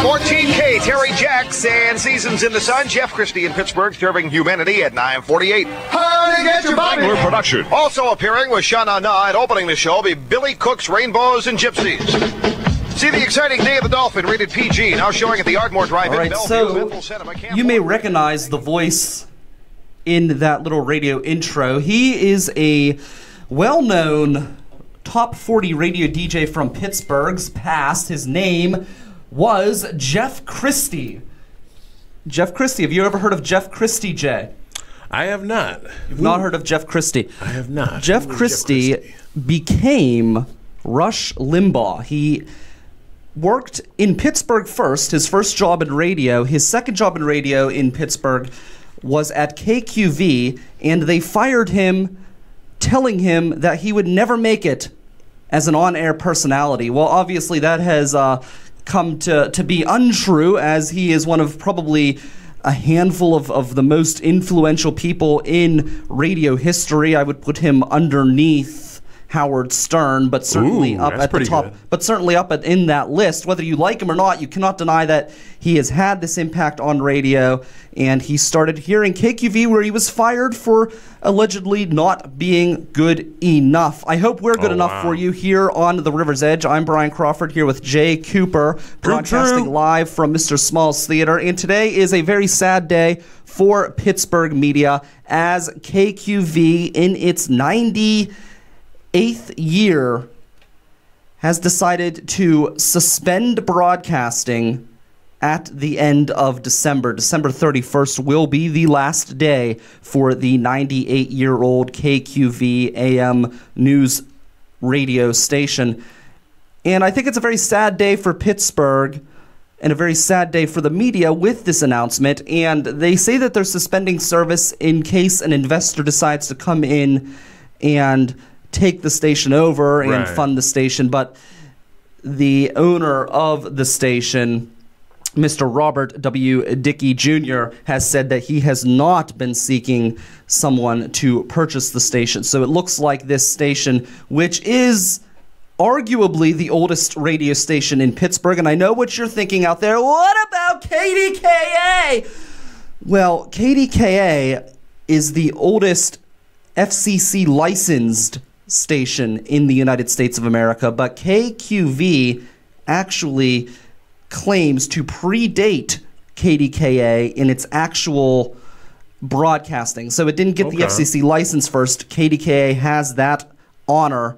14K, Terry Jacks, and Seasons in the Sun. Jeff Christie in Pittsburgh, serving humanity at 9:48. Honey, get your body. Production. Also appearing with Shana Na and opening the show will be Billy Cook's Rainbows and Gypsies. See the exciting Day of the Dolphin, rated PG, now showing at the Ardmore Drive-In. All right, Bellevue, so you may recognize the voice in that little radio intro. He is a well-known top 40 radio DJ from Pittsburgh's past. His name was Jeff Christie. Jeff Christie. Have you ever heard of Jeff Christie, Jay? I have not. You've not heard of Jeff Christie? I have not. Jeff Christie became Rush Limbaugh. He worked in Pittsburgh first, his first job in radio. His second job in radio in Pittsburgh was at KQV, and they fired him, telling him that he would never make it as an on-air personality. Well, obviously that has come to be untrue, as he is one of probably a handful of the most influential people in radio history. I would put him underneath Howard Stern, but certainly up at the top. Good. But certainly up in that list. Whether you like him or not, you cannot deny that he has had this impact on radio. And he started here in KQV, where he was fired for allegedly not being good enough. I hope we're good enough for you here on the River's Edge. I'm Brian Crawford here with Jay Cooper, broadcasting live from Mr. Small's Theater. And today is a very sad day for Pittsburgh media, as KQV in its 98th year has decided to suspend broadcasting at the end of December. December 31st will be the last day for the 98-year-old KQV AM news radio station. And I think it's a very sad day for Pittsburgh and a very sad day for the media with this announcement. And they say that they're suspending service in case an investor decides to come in and take the station over and fund the station. But the owner of the station, Mr. Robert W. Dickey Jr., has said that he has not been seeking someone to purchase the station. So it looks like this station, which is arguably the oldest radio station in Pittsburgh, and I know what you're thinking out there, what about KDKA? Well, KDKA is the oldest FCC licensed station in the United States of America, but KQV actually claims to predate KDKA in its actual broadcasting. So it didn't get the FCC license first. KDKA has that honor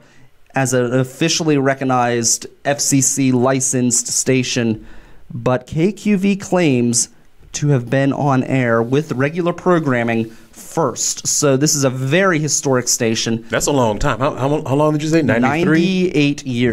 as an officially recognized FCC licensed station, but KQV claims to have been on air with regular programming first. So this is a very historic station. That's a long time. How long did you say? 93? 98 years.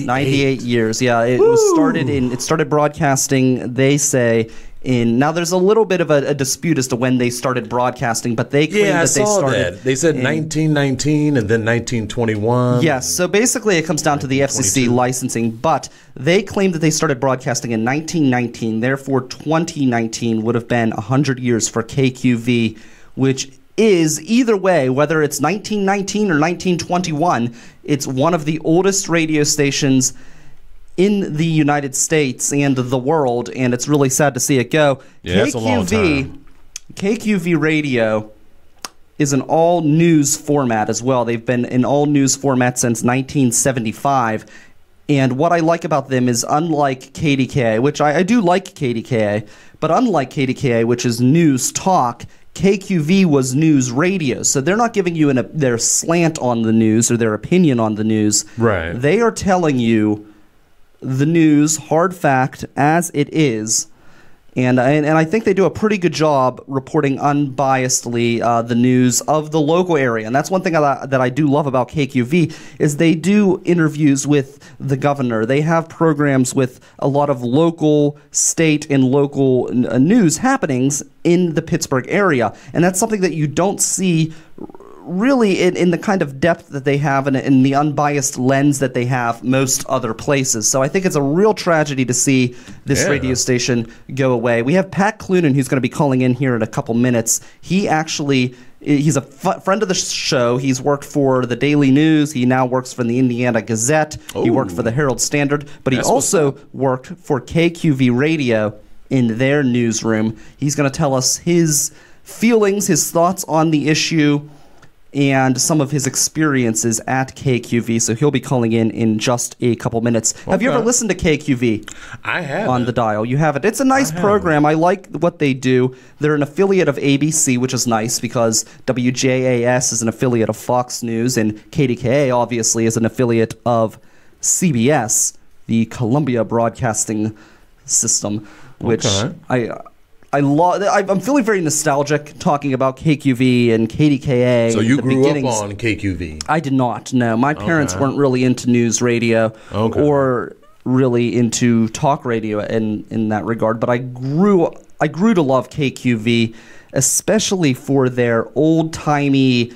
98 years. Yeah, it started broadcasting, they say, now there's a little bit of a dispute as to when they started broadcasting, but they claim that they started. They said 1919 and then 1921. Yes, so basically it comes down to the FCC licensing, but they claim that they started broadcasting in 1919. Therefore, 2019 would have been 100 years for KQV, which is, either way, whether it's 1919 or 1921, it's one of the oldest radio stations in the United States and the world, and it's really sad to see it go. Yeah, that's a long time. KQV Radio is an all-news format as well. They've been an all-news format since 1975, and what I like about them is, unlike KDKA, which I do like KDKA, but unlike KDKA, which is news talk, KQV was news radio, so they're not giving you their slant on the news or their opinion on the news. Right. They are telling you the news, hard fact, as it is, and I think they do a pretty good job reporting unbiasedly the news of the local area. And that's one thing that I do love about KQV, is they do interviews with the governor. They have programs with a lot of local, state, and local news happenings in the Pittsburgh area, and that's something that you don't see really in the kind of depth that they have and in the unbiased lens that they have most other places. So I think it's a real tragedy to see this radio station go away. We have Pat Cloonan, who's going to be calling in here in a couple minutes. He actually He's a friend of the show. He's worked for the Daily News. He now works for the Indiana Gazette. He worked for the Herald Standard. But he also worked for KQV Radio in their newsroom. He's going to tell us his feelings, his thoughts on the issue, and some of his experiences at KQV. So he'll be calling in just a couple minutes. Okay. Have you ever listened to KQV? I have. On the dial. You haven't. It's a nice program. I like what they do. They're an affiliate of ABC, which is nice because WJAS is an affiliate of Fox News, and KDKA obviously is an affiliate of CBS, the Columbia Broadcasting System, which I'm feeling very nostalgic talking about KQV and KDKA. So you grew up on KQV? I did not, no. My parents weren't really into news radio or really into talk radio in that regard, but I grew to love KQV, especially for their old-timey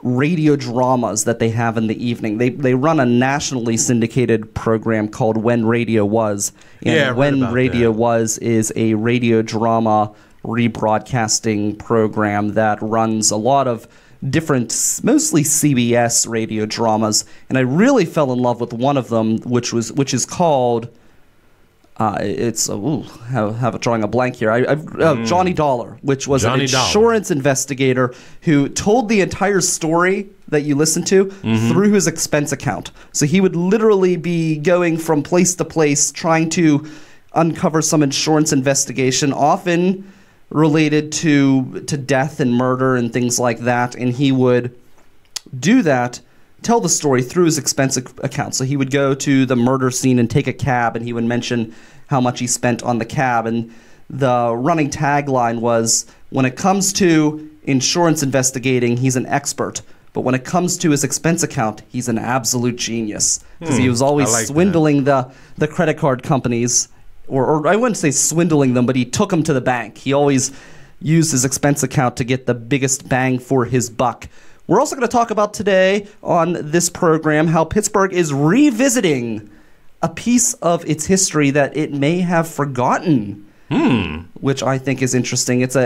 radio dramas that they have in the evening. They run a nationally syndicated program called When Radio Was. And When Radio Was is a radio drama rebroadcasting program that runs a lot of different, mostly CBS radio dramas. And I really fell in love with one of them, which is called drawing a blank here. Johnny Dollar, which was an insurance investigator who told the entire story that you listen to through his expense account. So he would literally be going from place to place trying to uncover some insurance investigation, often related to death and murder and things like that. And he would do that, tell the story through his expense account. So he would go to the murder scene and take a cab, and he would mention how much he spent on the cab. And the running tagline was, when it comes to insurance investigating, he's an expert. But when it comes to his expense account, he's an absolute genius. Because he was always swindling the credit card companies. Or I wouldn't say swindling them, but he took them to the bank. He always used his expense account to get the biggest bang for his buck. We're also going to talk about today on this program how Pittsburgh is revisiting a piece of its history that it may have forgotten, which I think is interesting. It's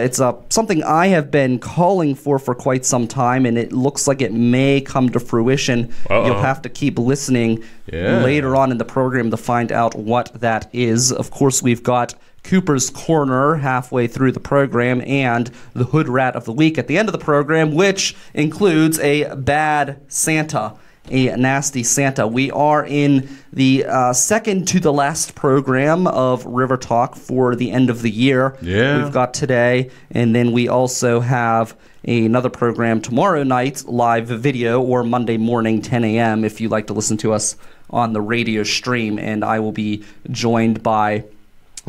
something I have been calling for quite some time, and it looks like it may come to fruition. You'll have to keep listening later on in the program to find out what that is. Of course, we've got Cooper's Corner halfway through the program and the Hoodrat of the Week at the end of the program, which includes a bad Santa, a nasty Santa. We are in the second to the last program of River Talk for the end of the year. We've got today, and then we also have another program tomorrow night, live video, or Monday morning, 10 a.m. if you'd like to listen to us on the radio stream. And I will be joined by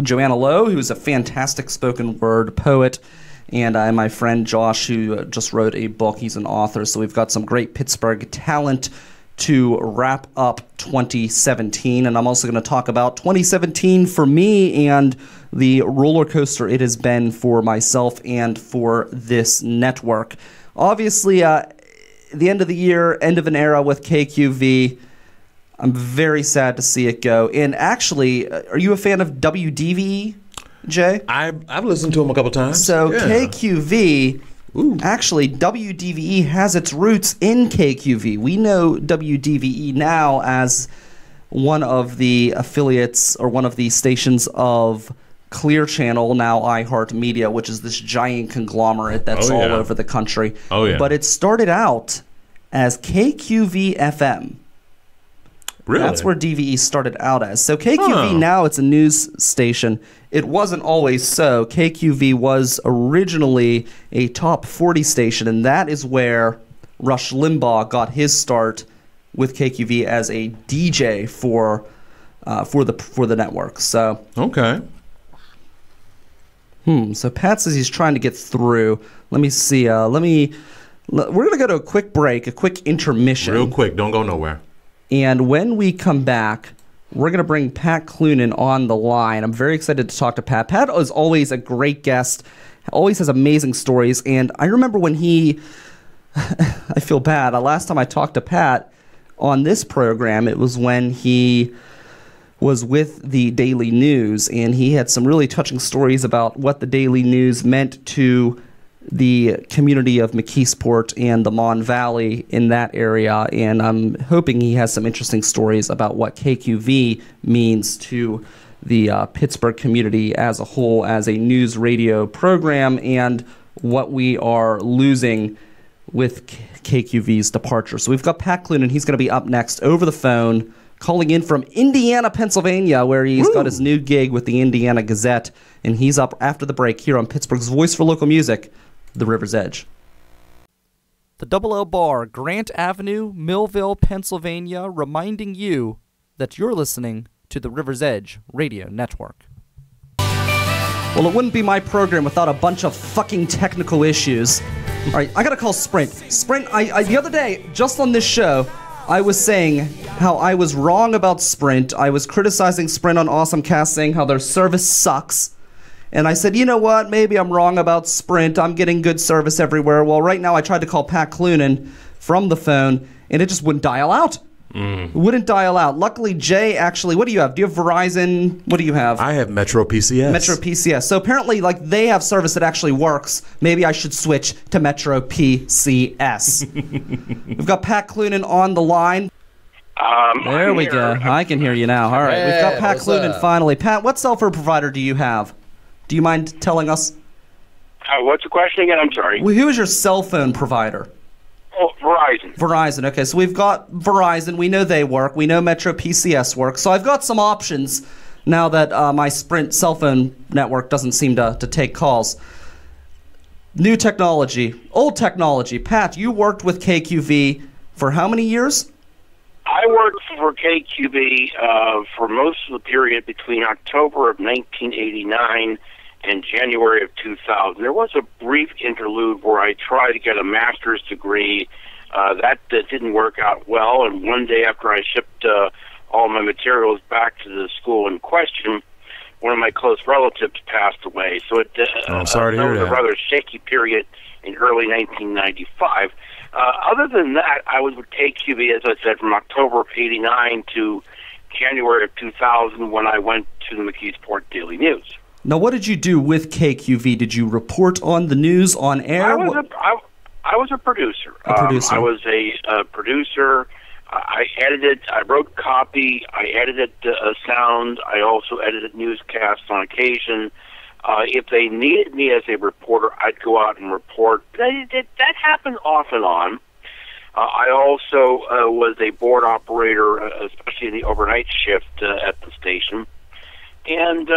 Joanna Lowe, who's a fantastic spoken word poet, and my friend Josh, who just wrote a book. He's an author, so we've got some great Pittsburgh talent to wrap up 2017. And I'm also going to talk about 2017 for me and the roller coaster it has been for myself and for this network. Obviously, the end of the year, end of an era with KQV. I'm very sad to see it go. And actually, are you a fan of WDVE, Jay? I've listened to him a couple times. So KQV, actually, WDVE has its roots in KQV. We know WDVE now as one of the affiliates or one of the stations of Clear Channel, now iHeartMedia, which is this giant conglomerate that's all over the country. But it started out as KQV FM. Really? That's where DVE started out as. So KQV now, it's a news station. It wasn't always so. KQV was originally a top 40 station, and that is where Rush Limbaugh got his start with KQV as a DJ for the network. So So Pat says he's trying to get through. Let me see. We're gonna go to a quick break, a quick intermission. Real quick. Don't go nowhere. And when we come back, we're going to bring Pat Cloonan on the line. I'm very excited to talk to Pat. Pat is always a great guest, always has amazing stories. And I remember when I feel bad. Last time I talked to Pat on this program, it was when he was with the Daily News, and he had some really touching stories about what the Daily News meant to the community of McKeesport and the Mon Valley in that area, and I'm hoping he has some interesting stories about what KQV means to the Pittsburgh community as a whole, as a news radio program, and what we are losing with KQV's departure. So we've got Pat Cloonan. He's going to be up next over the phone, calling in from Indiana, Pennsylvania, where he's got his new gig with the Indiana Gazette, and he's up after the break here on Pittsburgh's Voice for Local Music, The River's Edge. The Double L Bar, Grant Avenue, Millville, Pennsylvania, reminding you that you're listening to the River's Edge Radio Network. Well, it wouldn't be my program without a bunch of fucking technical issues. All right, I gotta call Sprint. Sprint, the other day, just on this show, I was saying how I was wrong about Sprint. I was criticizing Sprint on AwesomeCast, saying how their service sucks. And I said, you know what, maybe I'm wrong about Sprint. I'm getting good service everywhere. Well, right now I tried to call Pat Cloonan from the phone, and it just wouldn't dial out. Wouldn't dial out. Luckily, Jay actually, what do you have? Do you have Verizon? What do you have? I have Metro PCS. Metro PCS. So apparently, like, they have service that actually works. Maybe I should switch to Metro PCS. We've got Pat Cloonan on the line. There we go. I can hear you now. All right, we've got Pat Cloonan finally. Pat, what cell phone provider do you have? Do you mind telling us? What's the question again? I'm sorry. Well, who is your cell phone provider? Oh, Verizon. Verizon. Okay, so we've got Verizon. We know they work. We know Metro PCS works. So I've got some options now that my Sprint cell phone network doesn't seem to take calls. New technology, old technology. Pat, you worked with KQV for how many years? I worked for KQV for most of the period between October of 1989 and January of 2000. There was a brief interlude where I tried to get a master's degree. That didn't work out well, and one day after I shipped all my materials back to the school in question, one of my close relatives passed away. So I'm sorry to hear that was a rather shaky period in early 1995. Other than that, I was with KQV, as I said, from October of 89 to January of 2000 when I went to the McKeesport Daily News. Now, what did you do with KQV? Did you report on the news on air? I was a producer. I was a producer. I edited. I wrote copy. I edited sound. I also edited newscasts on occasion. If they needed me as a reporter, I'd go out and report. That happened off and on. I also was a board operator, especially in the overnight shift at the station. And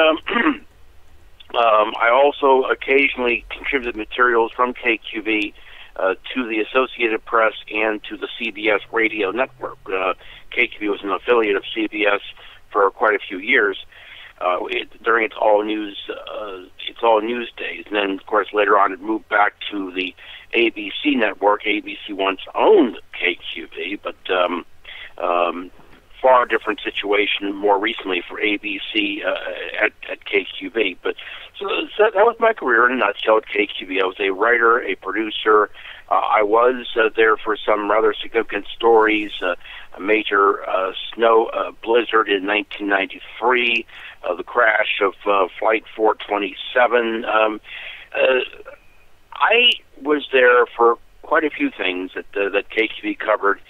I also occasionally contributed materials from KQV to the Associated Press and to the CBS radio network. KQV was an affiliate of CBS for quite a few years during its all news days, and then of course later on it moved back to the ABC network. ABC once owned KQV, but far different situation more recently for ABC at KQV. But so that was my career in a nutshell at KQV. I was a writer, a producer. I was there for some rather significant stories, a major snow blizzard in 1993, the crash of Flight 427. I was there for quite a few things that KQV covered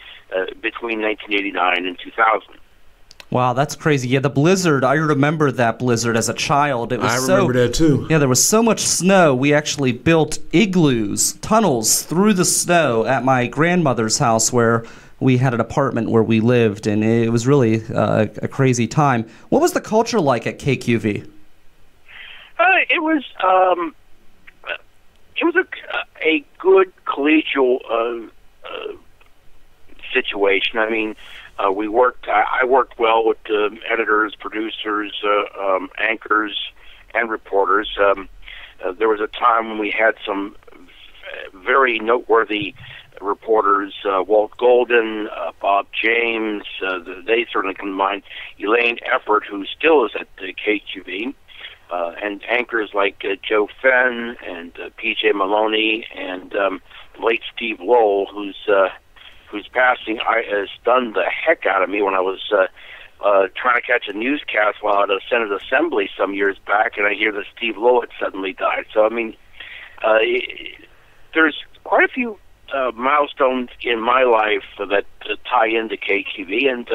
between 1989 and 2000. Wow, that's crazy. Yeah, the blizzard, I remember that blizzard as a child. I remember that too. Yeah, there was so much snow. We actually built igloos, tunnels through the snow at my grandmother's house where we had an apartment where we lived, and it was really a crazy time. What was the culture like at KQV? It was a good collegial situation. I mean, I worked well with editors, producers, anchors, and reporters. There was a time when we had some very noteworthy reporters, Walt Golden, Bob James, they certainly come to mind, Elaine Effort, who still is at the KQV, and anchors like Joe Fenn and P.J. Maloney and late Steve Lowell, whose passing stunned the heck out of me when I was trying to catch a newscast while at a Senate Assembly some years back, and I hear that Steve Lowell had suddenly died. So, I mean, there's quite a few milestones in my life that tie into KQV, and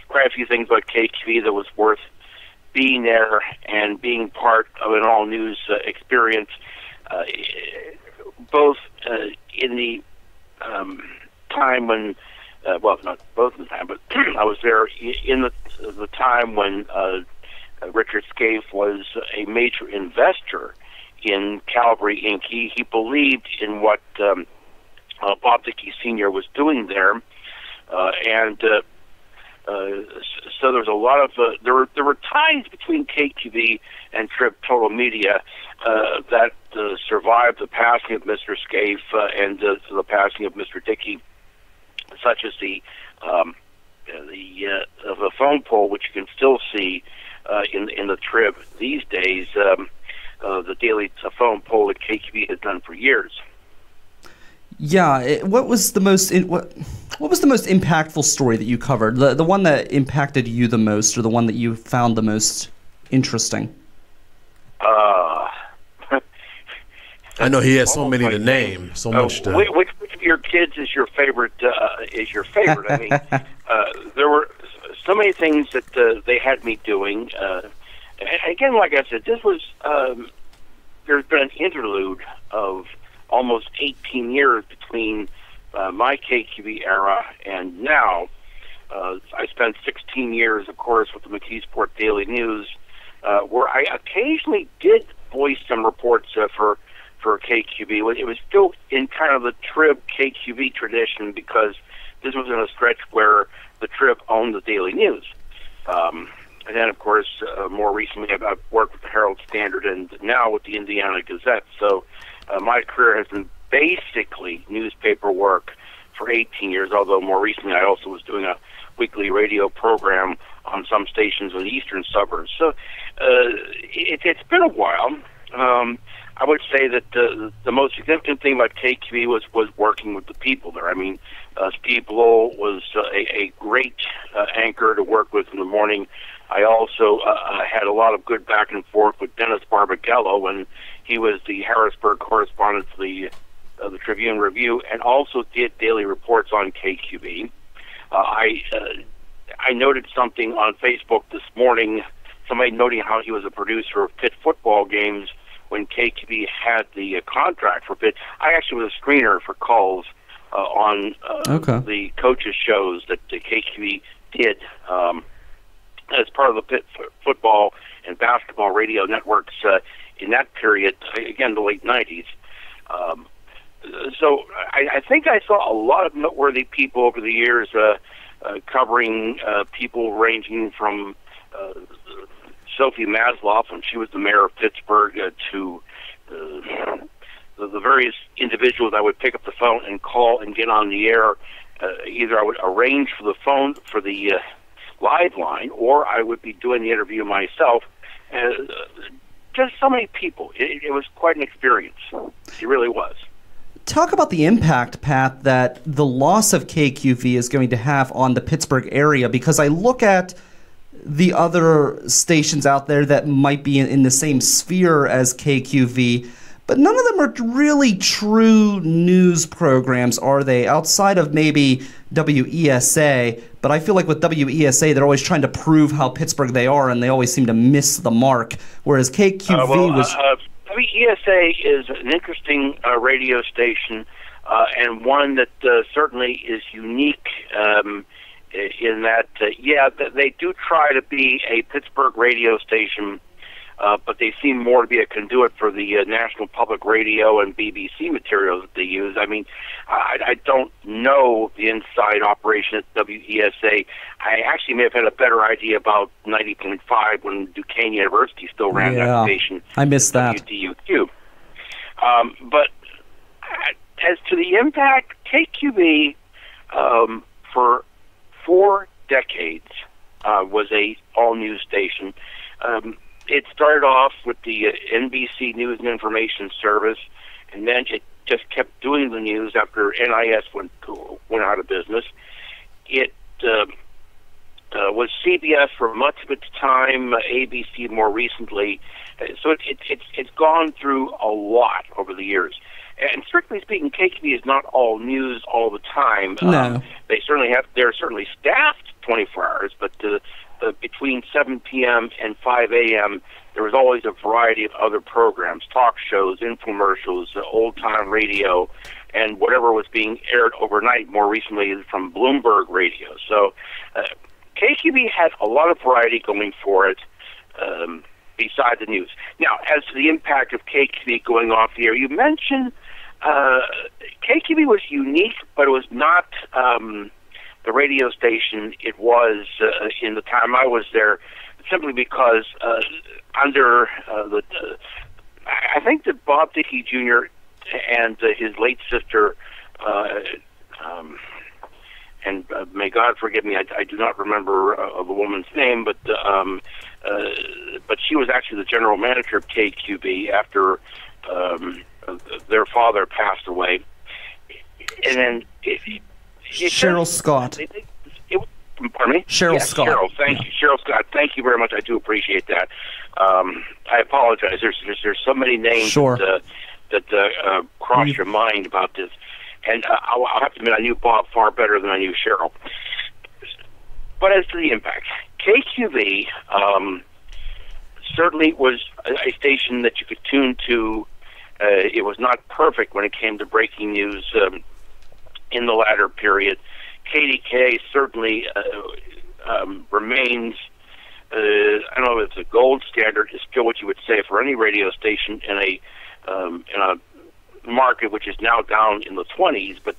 quite a few things about KQV that was worth being there and being part of an all-news experience, both in the time when, well, not both in the time, but I was there in the time when Richard Scaife was a major investor in Calvary Inc. He believed in what Bob Dickey Sr. was doing there, and so there's a lot of there were ties between KQV and Trib Total Media that survived the passing of Mr. Scaife and the passing of Mr. Dickey, such as the phone pole, which you can still see in the Trib these days. The daily phone poll that KQV has done for years. Yeah, what was the most impactful story that you covered? The one that impacted you the most, or the one that you found the most interesting? I know he has so many to name, so much to. Which of your kids is your favorite? I mean, there were so many things that they had me doing. Again, like I said, this was there's been an interlude of almost 18 years between my KQV era and now. I spent 16 years, of course, with the McKeesport Daily News, where I occasionally did voice some reports for KQV. It was still in kind of the Trib KQV tradition, because this was in a stretch where the Trib owned the Daily News. And then, of course, more recently, I've worked with the Herald Standard and now with the Indiana Gazette. So my career has been basically newspaper work for 18 years, although more recently I also was doing a weekly radio program on some stations in the eastern suburbs. So it's been a while. I would say that the most significant thing about KQV was working with the people there. I mean, Steve Lowell was a great anchor to work with in the morning. I also had a lot of good back and forth with Dennis Barbagallo when he was the Harrisburg correspondent for the Tribune Review, and also did daily reports on KQV. I noted something on Facebook this morning, somebody noting how he was a producer of Pitt football games when KQV had the contract for Pitt. I actually was a screener for calls on the coaches' shows that the KQV did as part of the Pitt football and basketball radio networks in that period, again, the late 90s. So I think I saw a lot of noteworthy people over the years covering people ranging from Sophie Masloff, when she was the mayor of Pittsburgh, to the various individuals I would pick up the phone and call and get on the air. Either I would arrange for the phone for the live line, or I would be doing the interview myself. Just so many people. It was quite an experience. It really was. Talk about the impact, Pat, that the loss of KQV is going to have on the Pittsburgh area, because I look at the other stations out there that might be in the same sphere as KQV, but none of them are really true news programs, are they? Outside of maybe WESA, but I feel like with WESA, they're always trying to prove how Pittsburgh they are, and they always seem to miss the mark, whereas KQV was... WESA is an interesting radio station, and one that certainly is unique in that, they do try to be a Pittsburgh radio station, but they seem more to be a conduit for the National Public Radio and BBC materials that they use. I mean, I don't know the inside operation at WESA. I actually may have had a better idea about 90.5 when Duquesne University still ran that station. I missed that. WDUQ. But as to the impact, KQV for 4 decades was a all-news station. It started off with the NBC News and Information Service, and then it just kept doing the news after NIS went out of business. It was CBS for much of its time, ABC more recently. So it's gone through a lot over the years. And strictly speaking, KQB is not all news all the time. No. They're certainly staffed 24 hours, but between 7 p.m. and 5 a.m., there was always a variety of other programs, talk shows, infomercials, old-time radio, and whatever was being aired overnight, more recently from Bloomberg Radio. So KQB had a lot of variety going for it besides the news. Now, as to the impact of KQB going off the air, you mentioned KQB was unique, but it was not the radio station it was in the time I was there, simply because I think that Bob Dickey Jr. and his late sister, and may God forgive me, I do not remember the woman's name, but she was actually the general manager of KQB after their father passed away. And then Cheryl Scott. Pardon me? Cheryl Scott. Cheryl, thank you. Cheryl Scott, thank you very much. I do appreciate that. I apologize. There's so many names that cross your mind about this. And I'll have to admit, I knew Bob far better than I knew Cheryl. But as to the impact, KQV certainly was a station that you could tune to. It was not perfect when it came to breaking news in the latter period. KDK certainly remains, I don't know if it's a gold standard, is still what you would say for any radio station in a market which is now down in the 20s. But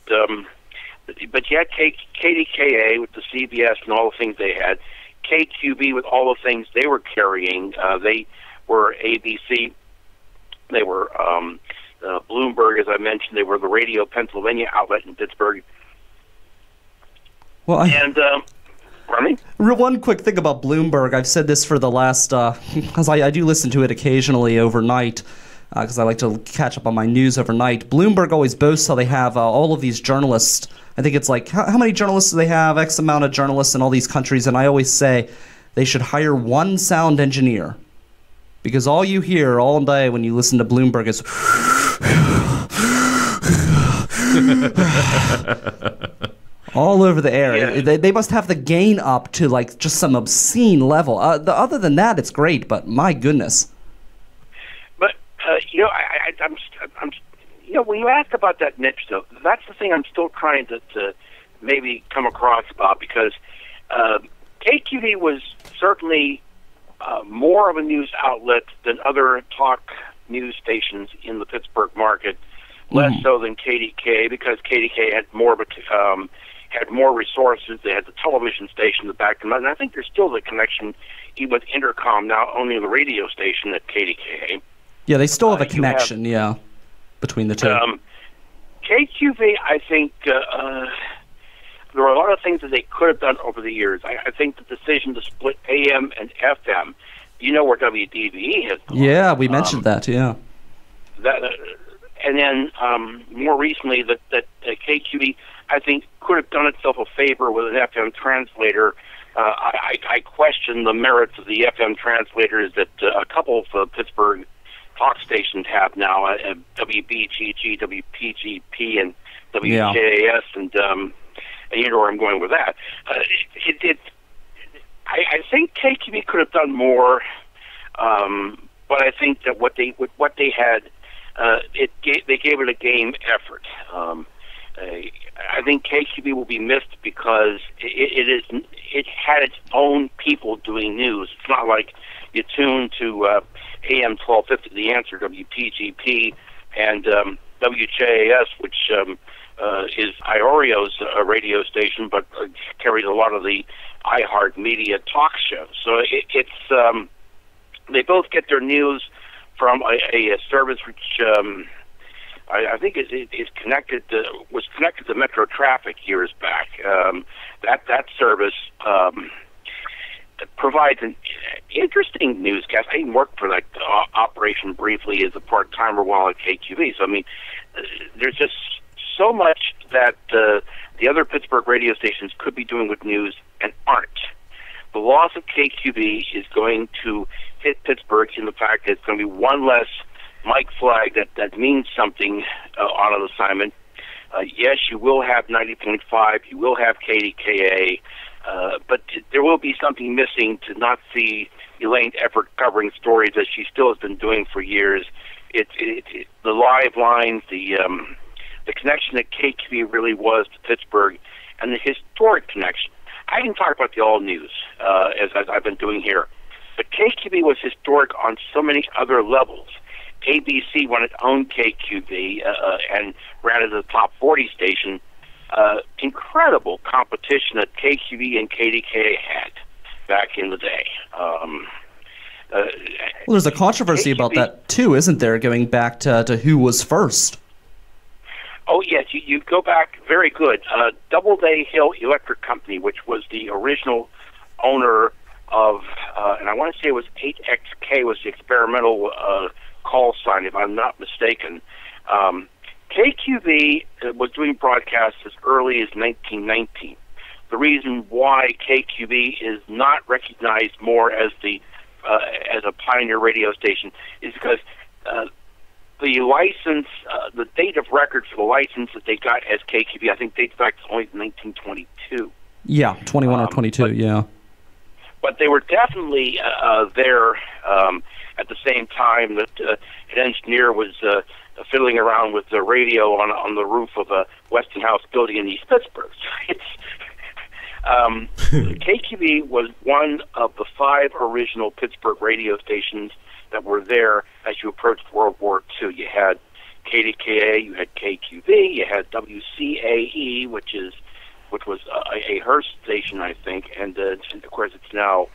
you had KDKA with the CBS and all the things they had, KQB with all the things they were carrying. They were ABC. They were Bloomberg, as I mentioned. They were the Radio Pennsylvania outlet in Pittsburgh. Well, pardon me? One quick thing about Bloomberg. I've said this for the last, because I do listen to it occasionally overnight, because I like to catch up on my news overnight. Bloomberg always boasts how they have all of these journalists. I think it's like, how many journalists do they have? X amount of journalists in all these countries. And I always say they should hire one sound engineer. Because all you hear all day when you listen to Bloomberg is... all over the air. Yeah. They must have the gain up to like just some obscene level. Other than that, it's great, but my goodness. But I'm when you ask about that niche, though, that's the thing I'm still trying to maybe come across about, because KQD was certainly more of a news outlet than other talk news stations in the Pittsburgh market. Less so than KDK, because KDK had more of a had more resources. They had the television station that backed them up, and I think there's still the connection, even with Intercom now owning the radio station at KDK. Yeah, they still have a connection, between the two. KQV, I think there were a lot of things that they could have done over the years. I think the decision to split AM and FM, you know where WDVE has gone. Yeah, we mentioned that, yeah. And then more recently, that KQB, I think, could have done itself a favor with an FM translator. I question the merits of the FM translators that a couple of Pittsburgh talk stations have now, WBGG, WPGP, and WJAS, and you know where I'm going with that. I think KQB could have done more, but I think that what they had, they gave it a game effort. I think KQB will be missed because it had its own people doing news. It's not like you tune to AM 1250, The Answer, WPGP, and WJAS, which is Iorio's radio station, but carries a lot of the iHeart Media talk shows. So it's they both get their news from a service which I think is connected was connected to Metro Traffic years back. That service provides an interesting newscast. I even worked for that operation briefly as a part-timer while at KQV. So I mean, there's just so much that the other Pittsburgh radio stations could be doing with news and aren't. The loss of KQB is going to hit Pittsburgh in the fact that it's going to be one less Mike flagged that means something on an assignment. Yes, you will have 90.5, you will have KDKA, but there will be something missing to not see Elaine Everett covering stories that she still has been doing for years. The live lines, the connection that KQB really was to Pittsburgh, and the historic connection. I can talk about the all news as I've been doing here, but KQB was historic on so many other levels. ABC, when it owned KQB and ran it as a top 40 station, incredible competition that KQB and KDKA had back in the day. Well, there's a controversy about that too, isn't there, going back to who was first? Oh, yes, you go back, very good. Doubleday Hill Electric Company, which was the original owner of, and I want to say it was 8XK was the experimental call sign, if I'm not mistaken. KQB was doing broadcasts as early as 1919. The reason why KQB is not recognized more as a pioneer radio station is because the license, the date of record for the license that they got as KQB, I think dates back to only 1922. Yeah, 21 or 22, yeah. But they were definitely there at the same time that an engineer was fiddling around with the radio on the roof of a Westinghouse building in East Pittsburgh. KQB was one of the 5 original Pittsburgh radio stations that were there as you approached World War II. You had KDKA, you had KQB, you had WCAE, which was a Hearst station, I think, and of course it's now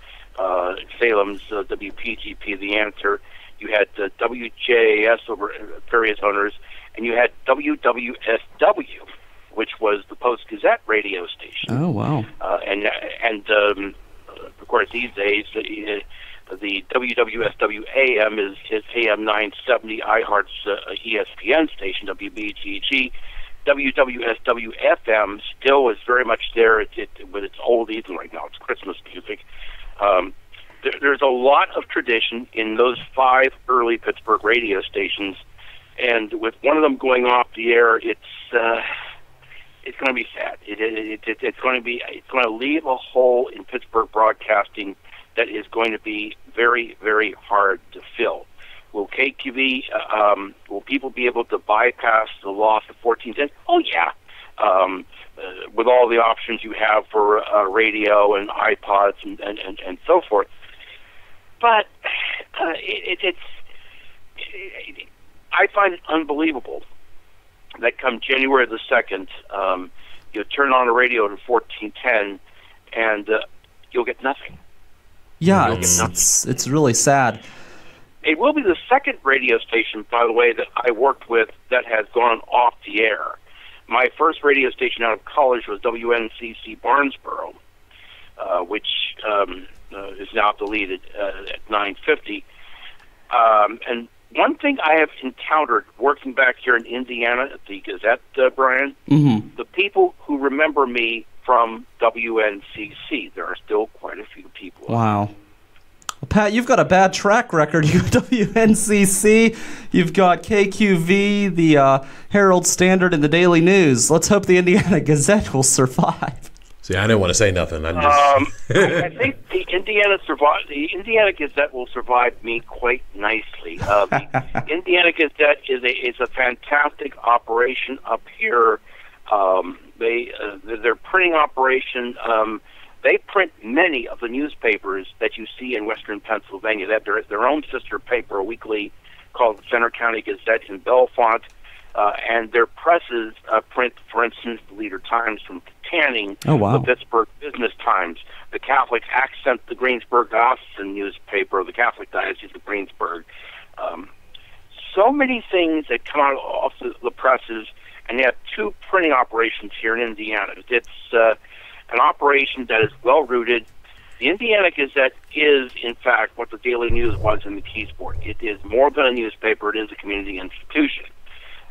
Salem's WPGP, The Answer. You had WJAS over various owners, and you had WWSW, which was the Post-Gazette radio station. Oh, wow. And of course, these days, the WWSW AM is AM 970, iHeart's ESPN station, WBGG. WWSW FM still is very much there with its oldies, and right now it's Christmas music. There's a lot of tradition in those 5 early Pittsburgh radio stations, and with one of them going off the air, it's going to be sad. It's going to leave a hole in Pittsburgh broadcasting that is going to be very, very hard to fill. Will KQB, will people be able to bypass the loss of 14 cents? Oh, yeah. With all the options you have for radio and iPods and so forth. But I find it unbelievable that come January the 2nd, you turn on the radio to 1410 and you'll get nothing. Yeah, it's really sad. It will be the second radio station, by the way, that I worked with that has gone off the air. My first radio station out of college was WNCC Barnesboro, which is now deleted at 9:50. And one thing I have encountered working back here in Indiana at the Gazette, Brian, the people who remember me from WNCC, there are still quite a few people. Wow. Well, Pat, you've got a bad track record. You've got WNCC, you've got KQV, the Herald Standard, and the Daily News. Let's hope the Indiana Gazette will survive. See, I didn't want to say nothing. I'm just... I think the Indiana Gazette will survive me quite nicely. The Indiana Gazette is a fantastic operation up here. Their printing operation. They print many of the newspapers that you see in Western Pennsylvania. They have their own sister paper, a weekly called the Center County Gazette in Bellefonte, and their presses print, for instance, the Leader Times from Tanning, the Pittsburgh Business Times, the Catholic Accent, the Greensburg Diocesan newspaper, the Catholic Diocese of Greensburg. So many things that come out off the presses, and they have 2 printing operations here in Indiana. It's an operation that is well-rooted. The Indiana Gazette is, in fact, what the Daily News was in the McKeesport. It is more than a newspaper. It is a community institution.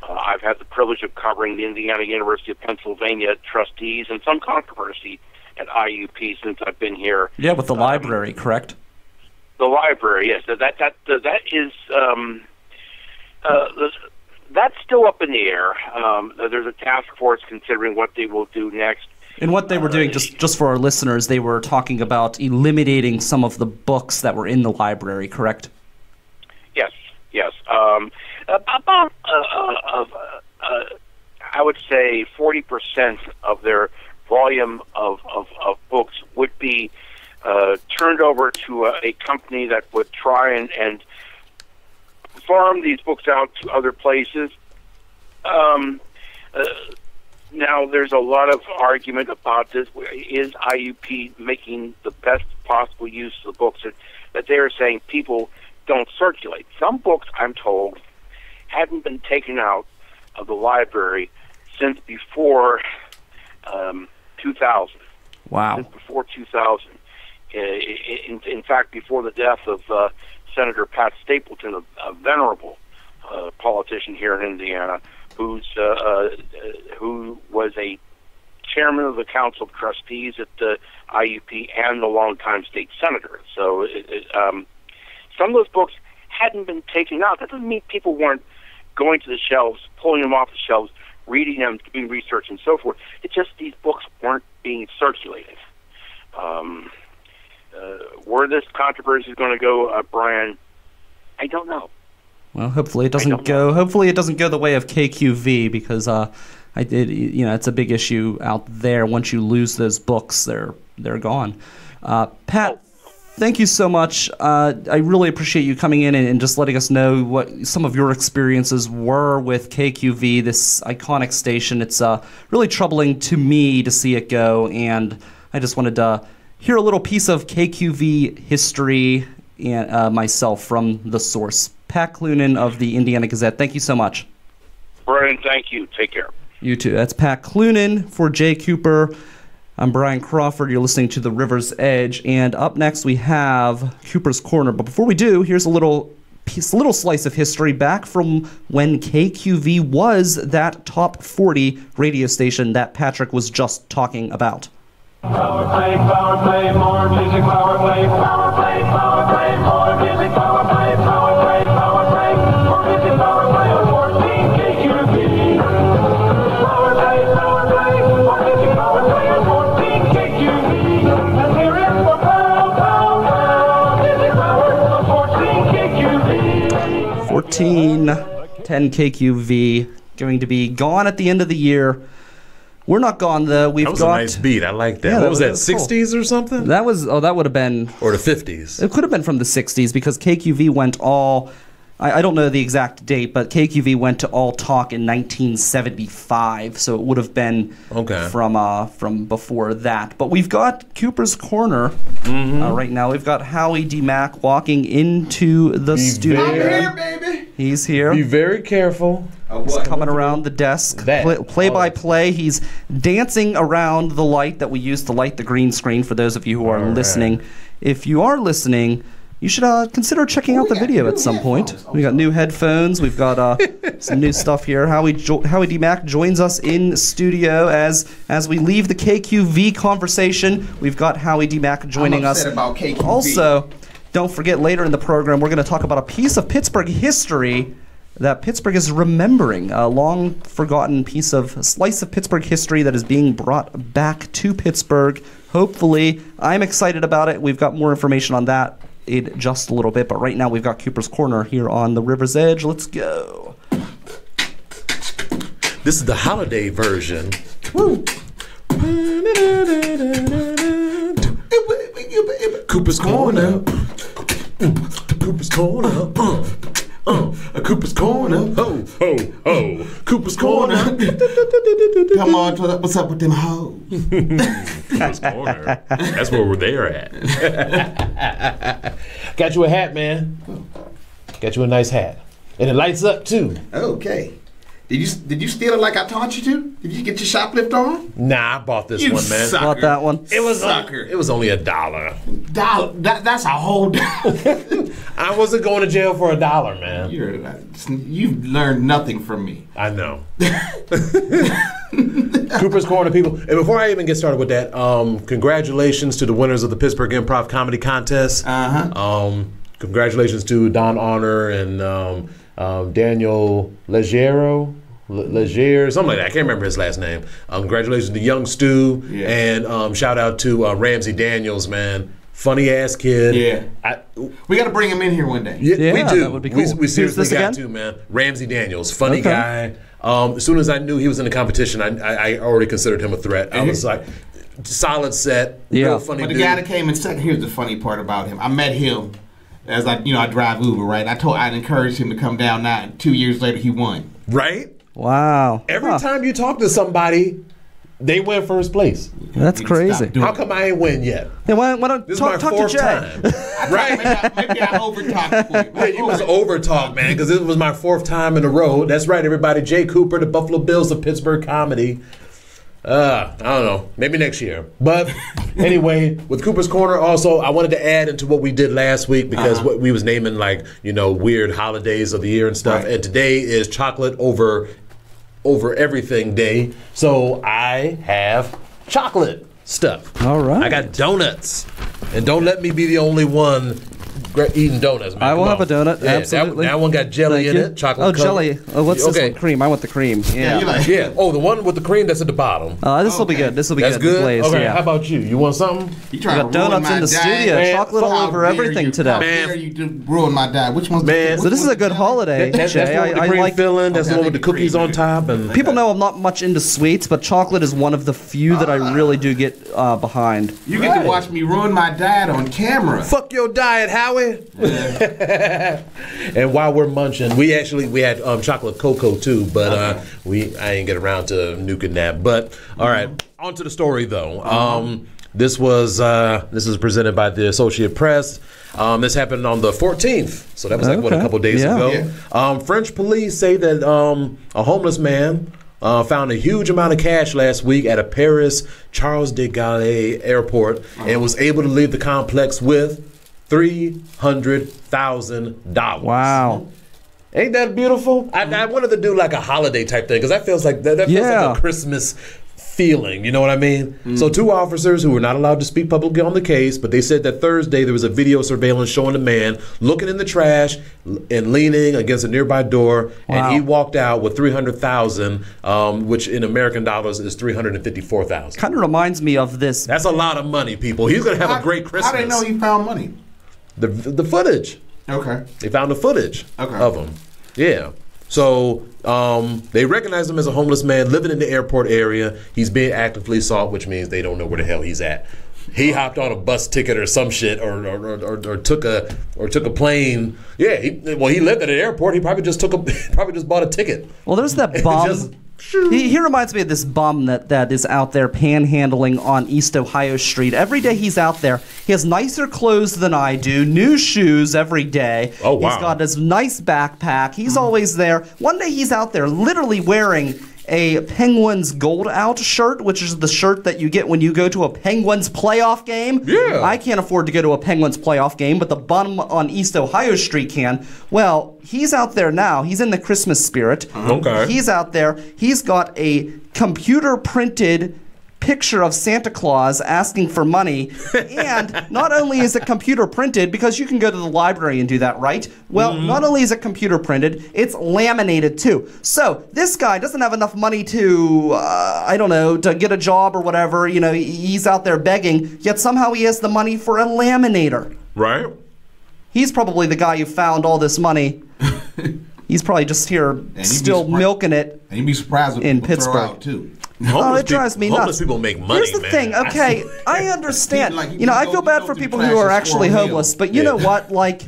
I've had the privilege of covering the Indiana University of Pennsylvania trustees and some controversy at IUP since I've been here. Yeah, with the library, correct? The library, yes. That is That's still up in the air. There's a task force considering what they will do next. And what they were doing, just for our listeners, they were talking about eliminating some of the books that were in the library, correct? Yes. About, I would say 40% of their volume of books would be turned over to a company that would try and farm these books out to other places. Now, there's a lot of argument about this. Is IUP making the best possible use of the books that they are saying people don't circulate? Some books, I'm told, hadn't been taken out of the library since before 2000. Wow. Since before 2000. In fact, before the death of Senator Pat Stapleton, a venerable politician here in Indiana, who was a chairman of the Council of Trustees at the IUP and a longtime state senator. So some of those books hadn't been taken out. That doesn't mean people weren't going to the shelves, pulling them off the shelves, reading them, doing research, and so forth. It's just these books weren't being circulated. Where this controversy is going to go, Brian, I don't know. Well, hopefully it doesn't go. Hopefully it doesn't go the way of KQV, because it's a big issue out there. Once you lose those books, they're gone. Pat, thank you so much. I really appreciate you coming in and just letting us know what some of your experiences were with KQV, this iconic station. It's really troubling to me to see it go, and I just wanted to hear a little piece of KQV history and myself from the source. Pat Cloonan of the Indiana Gazette, thank you so much. Brian, thank you. Take care. You too. That's Pat Cloonan for Jay Cooper. I'm Brian Crawford. You're listening to The River's Edge. And up next we have Cooper's Corner. But before we do, here's a little slice of history back from when KQV was that top 40 radio station that Patrick was just talking about. Power play, more music, power play, more music, power play, more music, power play, 14 KQV. Power play, more music, power play, 14 KQV. Let's hear it for pow, music power, 14 KQV. 1410 KQV, going to be gone at the end of the year. We're not gone though. That was a nice beat. I like that. Yeah, what was that? cool. 60s or something? That would have been, or the 50s. It could have been from the 60s, because KQV went all, I don't know the exact date, but KQV went to all talk in 1975, so it would have been from before that. But we've got Cooper's Corner right now. We've got Howie D. Mack walking into the studio. I'm here, baby. He's here. Be very careful. He's coming around the desk. Play by play. He's dancing around the light that we use to light the green screen for those of you who are listening. If you are listening, you should consider checking out the video at some point. We got new headphones. We've got some new stuff here. Howie D. Mack joins us in studio as we leave the KQV conversation. We've got Howie D. Mack joining us. About KQV. Also, don't forget, later in the program, we're going to talk about a piece of Pittsburgh history that Pittsburgh is remembering, a long-forgotten slice of Pittsburgh history that is being brought back to Pittsburgh. Hopefully, I'm excited about it. We've got more information on that in just a little bit, but right now we've got Cooper's Corner here on the River's Edge. Let's go. This is the holiday version. Woo. Cooper's Corner. Cooper's Corner. Cooper's Corner. Ho, ho, ho. Cooper's Corner. Come on, what's up with them hoes? Cooper's Corner. That's where they're at. Got you a hat, man. Got you a nice hat. And it lights up, too. Okay. Did you steal it like I taught you to? Did you get your shoplift on? Nah, I bought this one, man. Sucker. Bought that one. It was Sucker. it was only $1. That's a whole dollar. I wasn't going to jail for $1, man. You've learned nothing from me. I know. Cooper's Corner, people. And before I even get started with that, congratulations to the winners of the Pittsburgh Improv Comedy Contest. Uh-huh. Congratulations to Don Honor and Daniel Leggero. Leger, something like that. I can't remember his last name. Congratulations to Young Stu, and shout out to Ramsey Daniels, man. Funny ass kid. Yeah. We got to bring him in here one day. Yeah, we do. That would be cool. We seriously Who's this got again? to, man. Ramsey Daniels, funny guy. As soon as I knew he was in the competition, I already considered him a threat. I was like, solid set, real funny But the dude. guy that came in second, here's the funny part about him. I met him as I drive Uber, right? I'd encouraged him to come down. Now, 2 years later, he won. Right? Wow. Every time you talk to somebody, they win first place. That's crazy. How come I ain't win yet? Hey, why don't This talk is my to fourth Jay? time. Right? Maybe I over-talked for you. Yeah, you must over-talk, man, because this was my fourth time in a row. That's right, everybody. Jay Cooper, the Buffalo Bills of Pittsburgh comedy. I don't know. Maybe next year. But anyway, with Cooper's Corner, also, I wanted to add into what we did last week because what we was naming, like, weird holidays of the year and stuff. Right. And today is chocolate over everything day. So I have chocolate stuff. All right. I got donuts. And don't let me be the only one eating donuts, man. I will Come have on. a donut, absolutely. That one got jelly Thank in you. it, chocolate Oh, covered. jelly. Oh, what's this one? Cream. I want the cream. Yeah. You like Yeah. Oh, the one with the cream that's at the bottom. This will be good. This will be That's good. good? Glaze, Okay, yeah. how about you? You want something? You We trying got to ruin donuts my in the diet? studio. Man, Chocolate all How over dare everything you- today. How dare you ruin my diet? Which one's Man. So this is a good holiday, That's Jay. the one with the I cream like. filling. That's the Okay, one with the the cream, cookies on yeah. top. And People know I'm not much into sweets, but chocolate is one of the few that I really do get behind. You get to watch me ruin my diet on camera. fuck your diet, Howie. And while we're munching, we had chocolate cocoa too, but I ain't get around to nuking that. But all right, on to the story though. This is presented by the Associated Press. This happened on the 14th, so that was like a couple days ago. French police say that a homeless man found a huge amount of cash last week at a Paris Charles de Gaulle airport and was able to leave the complex with $300,000. Wow. Ain't that beautiful? I wanted to do like a holiday type thing because that feels like that feels like a Christmas feeling. You know what I mean? So two officers who were not allowed to speak publicly on the case, but they said that Thursday there was a video surveillance showing a man looking in the trash and leaning against a nearby door, and he walked out with $300,000, which in American dollars is $354,000. Kind of reminds me of this. That's a lot of money, people. He's gonna have a great Christmas. How they know he found money? The footage. Okay. They found the footage of him. Yeah. So they recognize him as a homeless man living in the airport area. He's being actively sought, which means they don't know where the hell he's at. He hopped on a bus ticket or some shit, or took a plane. Yeah, he lived at an airport. He probably just bought a ticket. Well, there's that bum. He reminds me of this bum that is out there panhandling on East Ohio Street. Every day he's out there. He has nicer clothes than I do, new shoes every day. Oh, wow. He's got his nice backpack. He's always there. One day he's out there literally wearing a Penguins Gold Out shirt, which is the shirt that you get when you go to a Penguins playoff game. Yeah. I can't afford to go to a Penguins playoff game, but the bum on East Ohio Street can. Well, he's out there now. He's in the Christmas spirit. Okay. He's out there. He's got a computer-printed picture of Santa Claus asking for money. And not only is it computer printed, because you can go to the library and do that, right? Well, not only is it computer printed, it's laminated too. So this guy doesn't have enough money to, to get a job or whatever. He's out there begging, yet somehow he has the money for a laminator. Right. He's probably the guy who found all this money. He's probably just here still milking it. And you'd be surprised what in people throw Pittsburgh. out too. It drives me nuts. Homeless people make money, Here's the man. thing, okay, I understand. Like, you I go- feel you bad go for to people the who are trash and actually squirrel homeless, meal. but you know what? Like,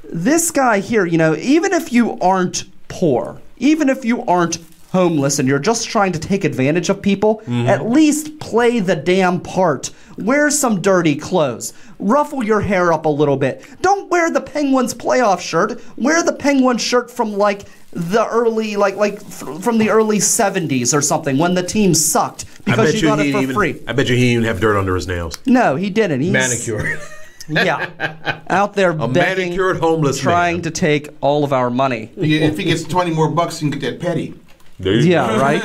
this guy here, even if you aren't poor, even if you aren't homeless and you're just trying to take advantage of people, at least play the damn part. Wear some dirty clothes. Ruffle your hair up a little bit. Don't wear the Penguins playoff shirt. Wear the Penguins shirt from the early from the early 70s or something when the team sucked because you got it for free. I bet you he didn't even have dirt under his nails. No, he didn't. He's Manicured. Yeah, out there A begging, manicured homeless trying man. to take all of our money. If he gets 20 more bucks, he can get that petty. There you go. Yeah, right.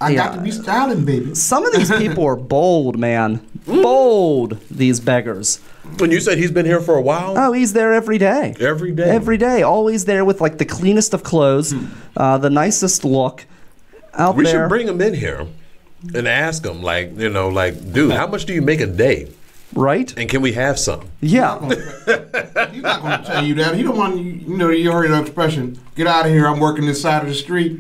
I got to be styling, baby. Some of these people are bold, man. Bold, these beggars. When you said he's been here for a while? Oh, he's there every day. Every day? Every day. Always there with like the cleanest of clothes, the nicest look. Out We there. should bring him in here and ask him, like, dude, how much do you make a day? Right? And can we have some? Yeah. He's not going to tell you that. He don't want you heard the expression, get out of here, I'm working this side of the street.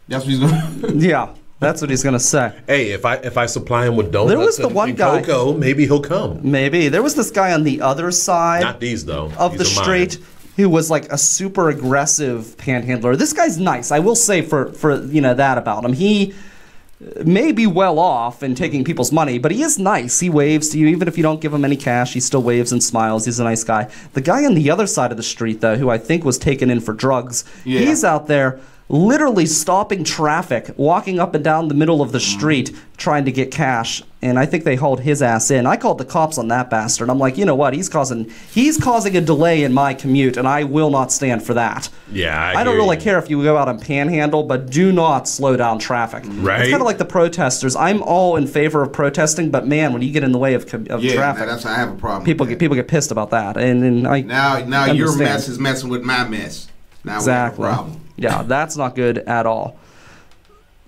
That's what he's going to Yeah. That's what he's going to say. Hey, if I supply him with donuts There was the one and guy- cocoa, maybe he'll come. Maybe. There was this guy on the other side Not these, though. of These the are street mine. who was like a super aggressive panhandler. This guy's nice. I will say for that about him. He may be well off in taking people's money, but he is nice. He waves to you. Even if you don't give him any cash, he still waves and smiles. He's a nice guy. The guy on the other side of the street, though, who I think was taken in for drugs, he's out there literally stopping traffic, walking up and down the middle of the street trying to get cash, and I think they hauled his ass in. I called the cops on that bastard. I'm like, you know what? He's causing a delay in my commute, and I will not stand for that. Yeah, I don't hear really you. care if you go out and panhandle, but do not slow down traffic. Right. It's kind of like the protesters. I'm all in favor of protesting, but man, when you get in the way of traffic, that's I have a problem. people with get pissed about that, and I now your understand. mess is messing with my mess. Now Exactly. we have a problem. Yeah, that's not good at all.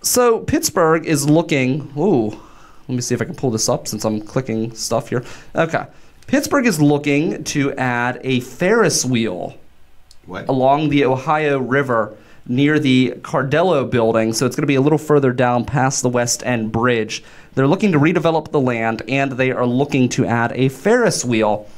So Pittsburgh is looking. Ooh, let me see if I can pull this up since I'm clicking stuff here. Okay, Pittsburgh is looking to add a Ferris wheel What? along the Ohio River near the Cardello building. So it's going to be a little further down past the West End Bridge. They're looking to redevelop the land, and they are looking to add a Ferris wheel.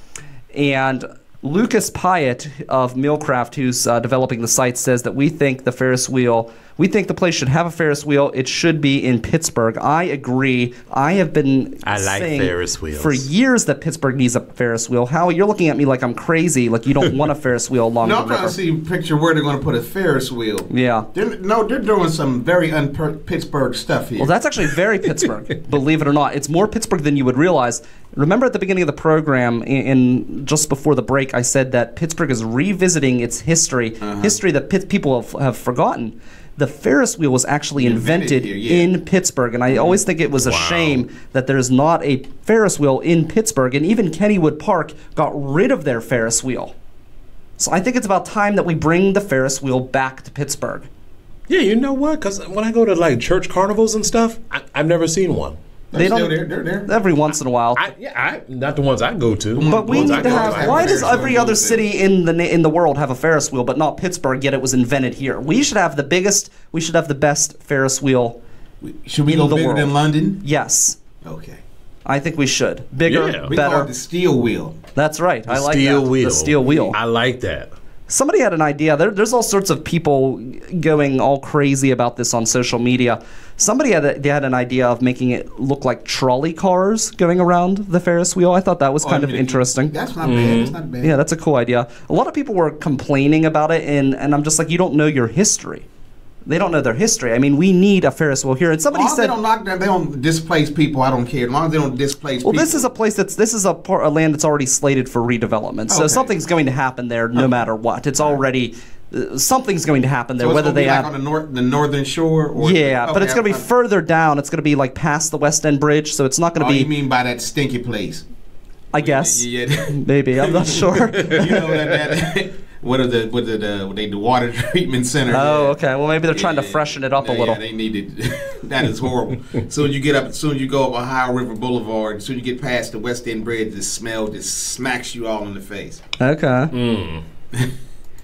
And Lucas Pyatt of Millcraft, who's developing the site, says that we think the place should have a Ferris wheel. It should be in Pittsburgh. I agree. I have been saying Ferris wheels. for years that Pittsburgh needs a Ferris wheel. Howie, you're looking at me like I'm crazy, like you don't want a Ferris wheel along No, the I'm trying river. to see a picture where they're going to put a Ferris wheel. Yeah. They're doing some very un-Pittsburgh stuff here. Well, that's actually very Pittsburgh, believe it or not. It's more Pittsburgh than you would realize. Remember at the beginning of the program, in just before the break, I said that Pittsburgh is revisiting its history, history that people have forgotten. The Ferris wheel was actually invented here, yeah. in Pittsburgh, and I always think it was a shame that there's not a Ferris wheel in Pittsburgh, and even Kennywood Park got rid of their Ferris wheel. So I think it's about time that we bring the Ferris wheel back to Pittsburgh. Yeah, you know what? Because when I go to like church carnivals and stuff, I've never seen one. They're still there. They're there. Every once in a while. Not the ones I go to. But we ones I need to go have. have Why a does Ferris every wheel other in city in the world have a Ferris wheel, but not Pittsburgh? Yet it was invented here. We should have the biggest. We should have the best Ferris wheel. Should we in go the bigger world. than London? Yes, Okay. I think we should. Bigger, Yeah. We call it better. the steel wheel. That's right. I like Steel that. wheel. The steel wheel. I like that. Somebody had an idea. There's all sorts of people going all crazy about this on social media. Somebody had an idea of making it look like trolley cars going around the Ferris wheel. I thought that was kind of interesting. That's not bad. That's not bad. Yeah, that's a cool idea. A lot of people were complaining about it, and I'm just like, you don't know your history. They don't know their history. I mean, we need a Ferris wheel here. And somebody As long as said, they don't knock down, they don't displace people. I don't care. As long as they don't displace well, people. this is a place a land that's already slated for redevelopment. So Okay. something's going to happen there no matter what. It's already something's going to happen there. So it's Whether gonna they be have like on the northern shore. Or, yeah, but it's going to be further down. It's going to be like past the West End Bridge, so it's not going to Oh, you be. mean by that stinky place? I guess Yeah. maybe I'm not sure. You know that what they do water treatment center. Oh, yeah. okay. Well, maybe they're trying to Yeah. freshen it up a little. Yeah, they need it. That is horrible. Soon you go up Ohio River Boulevard. Soon you get past the West End Bridge, the smell just smacks you all in the face. Okay.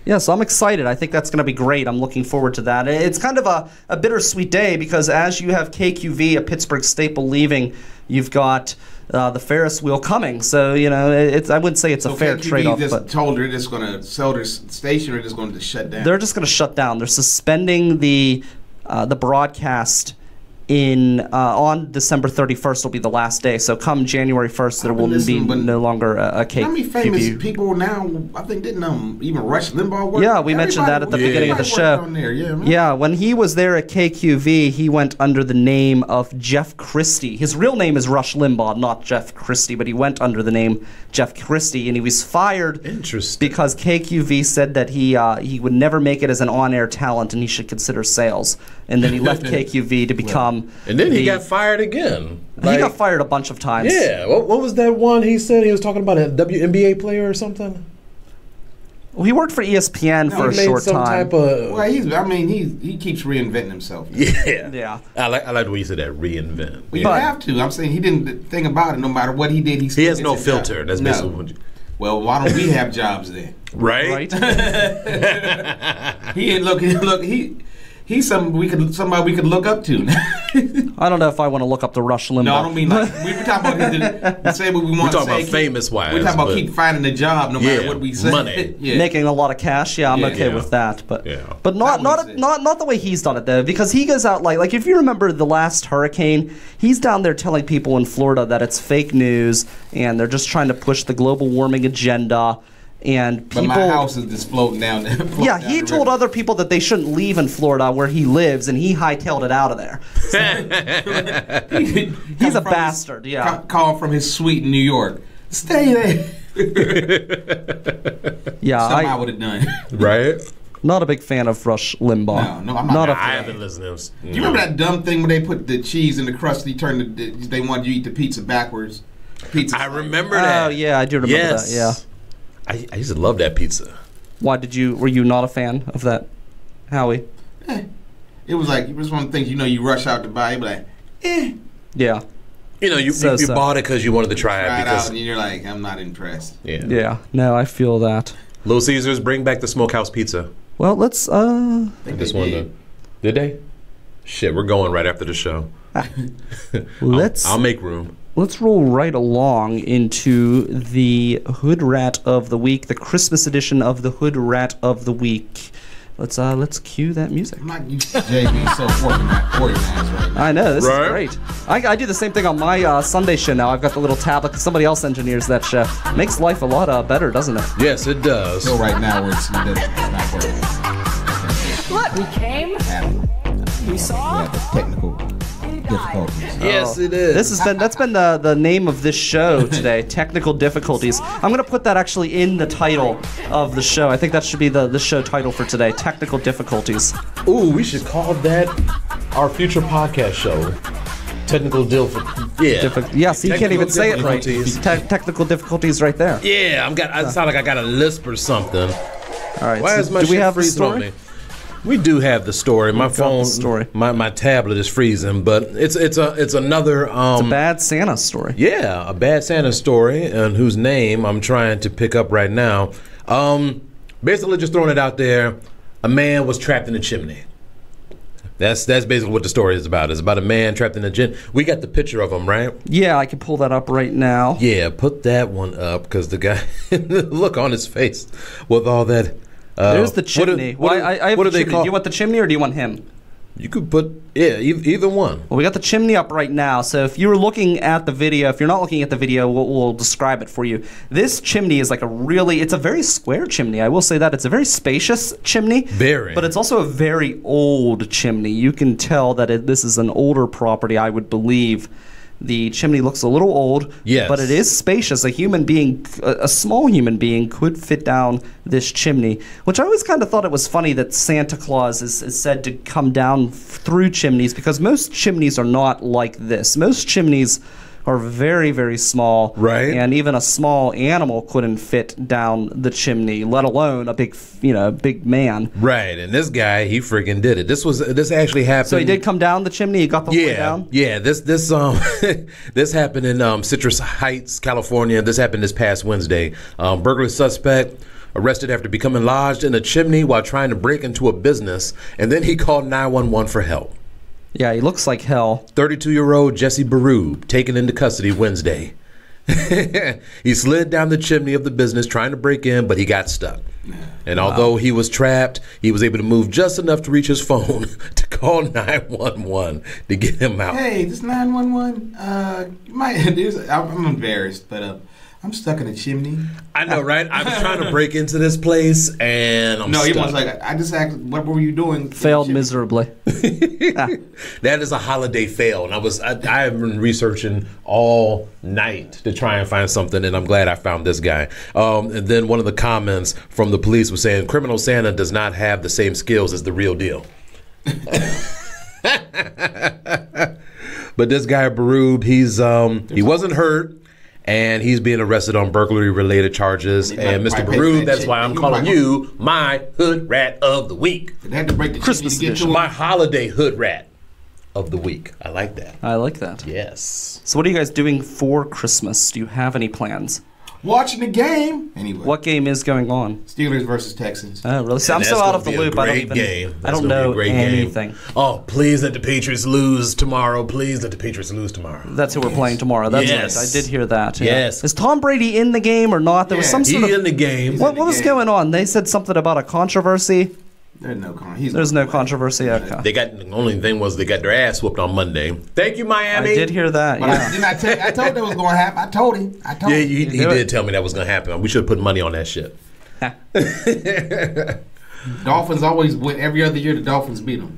Yeah, so I'm excited. I think that's going to be great. I'm looking forward to that. It's kind of a bittersweet day because as you have KQV, a Pittsburgh staple, leaving, you've got the Ferris wheel coming. So, you know, I wouldn't say it's a fair KQV trade-off. just But told her they're just going to sell their station or just going to shut down. they're just going to shut down. They're suspending the broadcast on December 31st will be the last day. So come January 1st, there will be no longer a KQV. How many famous people now, I think, didn't even Rush Limbaugh work? Yeah, we mentioned that at the beginning of the show. On there. Yeah, man. Yeah, when he was there at KQV, he went under the name of Jeff Christie. His real name is Rush Limbaugh, not Jeff Christie, but he went under the name Jeff Christie, and he was fired because KQV said that he would never make it as an on-air talent and he should consider sales. And then he left KQV to become from. And then he got fired again. He got fired a bunch of times. Yeah. What was that one he said he was talking about, a WNBA player or something? Well, he worked for ESPN for a short time. Well, he keeps reinventing himself. Yeah. Yeah. I like the way you said that, reinvent. Well, you have to. I'm saying he didn't. The thing about it, no matter what he did, he has no filter. That's basically what you... Well, why don't we have jobs then? Right. He's somebody we could look up to. I don't know if I want to look up to Rush Limbaugh. No, I don't mean like we talking about say what we want. We're talking about famous wives. We're talking about keep finding a job no matter what we say. Money, making a lot of cash. Yeah, I'm okay with that. But not the way he's done it though, because he goes out like if you remember the last hurricane, he's down there telling people in Florida that it's fake news and they're just trying to push the global warming agenda. And people, but my house is just floating down there. He told other people that they shouldn't leave in Florida where he lives, and he hightailed it out of there. So, he's a bastard. Call from his suite in New York. Stay there. Something I would have done. Right. Not a big fan of Rush Limbaugh. No, I'm not. I haven't listened to him. Do you remember that dumb thing where they put the cheese in the crust? They wanted you to eat the pizza backwards. I remember that. Oh yeah, I do remember that. Yeah. I used to love that pizza. Why were you not a fan of that, Howie? It was like, it was one of the things, you rush out to buy, you be like, Yeah. You bought it because you wanted to try it. Out and you're like, I'm not impressed. Yeah. No, I feel that. Little Caesars, bring back the smokehouse pizza. Well, let's, I just wanted to... Did they? Shit, we're going right after the show. I'll make room. Let's roll right along into the Hoodrat of the Week, the Christmas edition of the Hoodrat of the Week. Let's cue that music. I'm not used to Jay being so organized right now. I know, this is great. I do the same thing on my Sunday show now. I've got the little tablet because somebody else engineers that show. Makes life a lot better, doesn't it? Yes, it does. So right now where it's not working. Look, we came. We saw. Yeah, the technical difficulties. Yes, it is. That's been the name of this show today. Technical difficulties. I'm gonna put that actually in the title of the show. I think that should be the show title for today. Technical difficulties. Ooh, we should call that our future podcast show. Technical difficulties. Yeah, so you can't even say it right. Technical difficulties right there. Yeah, I sound like I got a lisp or something. All right. Why is my do we shit have the freezing on story? me? We do have the story. My phone, my tablet is freezing, but it's another. It's a bad Santa story. Yeah, a bad Santa story, and whose name I'm trying to pick up right now. Basically, just throwing it out there. A man was trapped in a chimney. That's basically what the story is about. It's about a man trapped in a chimney. We got the picture of him, right? Yeah, I can pull that up right now. Yeah, put that one up because the guy, the look on his face with all that. There's the chimney. I have the chimney. Do you want the chimney or do you want him? You could put, either one. Well, we got the chimney up right now, so if you were looking at the video, if you're not looking at the video, we'll describe it for you. This chimney is like it's a very square chimney. I will say that. It's a very spacious chimney. Very. But it's also a very old chimney. You can tell that this is an older property, I would believe. The chimney looks a little old, but it is spacious. A human being, a small human being, could fit down this chimney, which I always kind of thought it was funny that Santa Claus is said to come down through chimneys, because most chimneys are not like this. Most chimneys are very, very small, right? And even a small animal couldn't fit down the chimney, let alone a big man. Right, and this guy, he freaking did it. This actually happened. So he did come down the chimney. He got the way down. Yeah. This this happened in Citrus Heights, California. This happened this past Wednesday. Burglary suspect arrested after becoming lodged in a chimney while trying to break into a business, and then he called 911 for help. Yeah, he looks like hell. 32-year-old Jesse Barube taken into custody Wednesday. He slid down the chimney of the business trying to break in, but he got stuck. And although he was trapped, he was able to move just enough to reach his phone to call 911 to get him out. Hey, this 911. I'm embarrassed, but I'm stuck in a chimney. I know, right? I was trying to break into this place, and I'm stuck. No, he was like, I just asked, what were you doing? Failed miserably. That is a holiday fail, and I have been researching all night to try and find something, and I'm glad I found this guy. And then one of the comments from the police was saying, Criminal Santa does not have the same skills as the real deal. But this guy Baroob, he wasn't hurt, and he's being arrested on burglary-related charges. And Mr. Baroob, that's why I'm calling you my Hood Rat of the Week. They had to break the Christmas edition. My holiday Hood Rat of the Week. I like that. I like that. Yes. So what are you guys doing for Christmas? Do you have any plans? Watching the game. Anyway. What game is going on? Steelers versus Texans. Oh, really? So I'm so out of the loop. I don't know anything. Oh, please let the Patriots lose tomorrow. Please let the Patriots lose tomorrow. That's who we're playing tomorrow. That's Yes. right. I did hear that. Yeah. Yes. Is Tom Brady in the game or not? There was some sort of in the game. What was going on? They said something about a controversy. There's no controversy. Okay. They got the only thing was they got their ass whooped on Monday. Thank you, Miami. I did hear that. But Yeah. I told that was going to happen. I told him. Yeah, he did tell me that was going to happen. We should have put money on that shit. Dolphins always win. Every other year, the Dolphins beat them.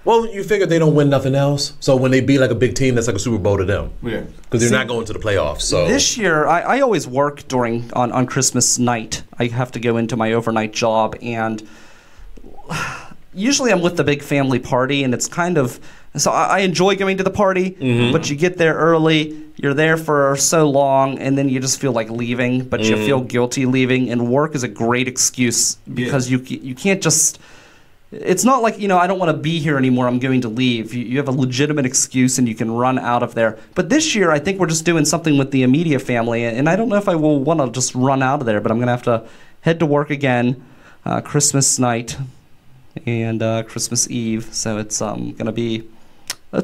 Well, you figure they don't win nothing else. So when they beat like a big team, that's like a Super Bowl to them. Yeah. Because they're not going to the playoffs. So This year, I always work on Christmas night. I have to go into my overnight job, and usually I'm with the big family party, and it's kind of so I enjoy going to the party, but you get there early, you're there for so long, and then you just feel like leaving, but you feel guilty leaving, and work is a great excuse because you can't just. It's not like, I don't want to be here anymore, I'm going to leave. You have a legitimate excuse and you can run out of there. But this year, I think we're just doing something with the immediate family, and I don't know if I will want to just run out of there, but I'm going to have to head to work again Christmas night and Christmas Eve. So it's going to be a